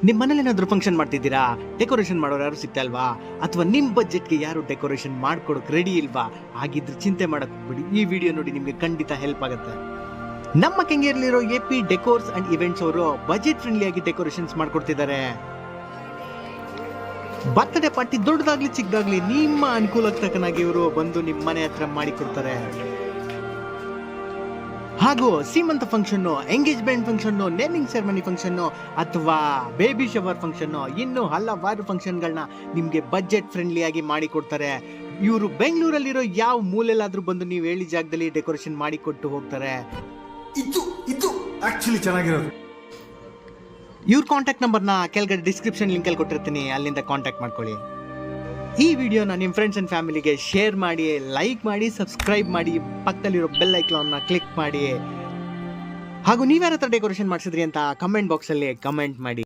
ನಿಮ್ಮ ಮನೇಲಿ ಏನಾದರೂ ಫಂಕ್ಷನ್ ಮಾಡ್ತಿದ್ದೀರಾ, ಡೆಕೋರೇಷನ್ ಮಾಡೋರು ಯಾರು ಸಿಗ್ತಾ ಇಲ್ವಾ, ಅಥವಾ ನಿಮ್ಮ ಬಜೆಟ್ಗೆ ಯಾರು ಡೆಕೋರೇಷನ್ ಮಾಡ್ಕೊಡೋಕೆ ರೆಡಿ ಇಲ್ವಾ? ಹಾಗಿದ್ರೆ ಚಿಂತೆ ಮಾಡಕ್ ಹೋಗ್ಬಿಡಿ, ಈ ವಿಡಿಯೋ ನೋಡಿ ನಿಮಗೆ ಖಂಡಿತ ಹೆಲ್ಪ್ ಆಗುತ್ತೆ. ನಮ್ಮ ಕೆಂಗೇರಿಯಲ್ಲಿರೋ ಎಪಿ ಡೆಕೋರ್ಸ್ ಅಂಡ್ ಇವೆಂಟ್ಸ್ ಅವರು ಬಜೆಟ್ ಫ್ರೆಂಡ್ಲಿ ಆಗಿ ಡೆಕೋರೇಷನ್ಸ್ ಮಾಡ್ಕೊಡ್ತಿದ್ದಾರೆ. ಬರ್ತ್ಡೇ ಪಾರ್ಟಿ ದೊಡ್ಡದಾಗ್ಲಿ ಚಿಕ್ಕದಾಗ್ಲಿ ನಿಮ್ಮ ಅನುಕೂಲಕ್ಕೆ ತಕ್ಕನಾಗಿ ಇವರು ಬಂದು ನಿಮ್ಮ ಮನೆ ಹತ್ರ ಮಾಡಿ ಕೊಡ್ತಾರೆ. ಹಾಗೂ ಸೀಮಂತ function, engagement function, naming ceremony function ಅಥವಾ ಬೇಬಿ ಶವರ್ ಫಂಕ್ಷನ್, ಇನ್ನು ಹಲವಾರು ಫಂಕ್ಷನ್ಗಳನ್ನ ನಿಮಗೆ ಬಜೆಟ್ ಫ್ರೆಂಡ್ಲಿ ಆಗಿ ಮಾಡಿ ಕೊಡ್ತಾರೆ. ಇವರು ಬೆಂಗಳೂರಲ್ಲಿರೋ ಯಾವ ಮೂಲೆಲ್ಲಾದ್ರೂ ಬಂದು ನೀವು ಹೇಳಿ ಜಾಗದಲ್ಲಿ ಡೆಕೋರೇಷನ್ ಮಾಡಿ ಕೊಟ್ಟು ಹೋಗ್ತಾರೆ. ಇದು ಆಕ್ಚುಲಿ ಚೆನ್ನಾಗಿರೋದು. ಇವ್ರ ಕಾಂಟ್ಯಾಕ್ಟ್ ನಂಬರ್ನ ಕೆಳಗಡೆ ಡಿಸ್ಕ್ರಿಪ್ಷನ್ ಲಿಂಕಲ್ಲಿ ಕೊಟ್ಟಿರ್ತೀನಿ, ಅಲ್ಲಿಂದ ಕಾಂಟ್ಯಾಕ್ಟ್ ಮಾಡ್ಕೊಳ್ಳಿ. ಈ ವಿಡಿಯೋನ ನಿಮ್ಮ ಫ್ರೆಂಡ್ಸ್ ಅಂಡ್ ಫ್ಯಾಮಿಲಿಗೆ ಶೇರ್ ಮಾಡಿ, ಲೈಕ್ ಮಾಡಿ, ಸಬ್ಸ್ಕ್ರೈಬ್ ಮಾಡಿ, ಪಕ್ಕದಲ್ಲಿರೋ ಬೆಲ್ ಐಕಾನ್ನ ಕ್ಲಿಕ್ ಮಾಡಿ. ಹಾಗೂ ನೀವ್ಯಾರ ಹತ್ರ ಡೆಕೋರೇಷನ್ ಮಾಡಿಸಿದ್ರಿ ಅಂತ ಕಮೆಂಟ್ ಬಾಕ್ಸಲ್ಲಿ ಕಮೆಂಟ್ ಮಾಡಿ.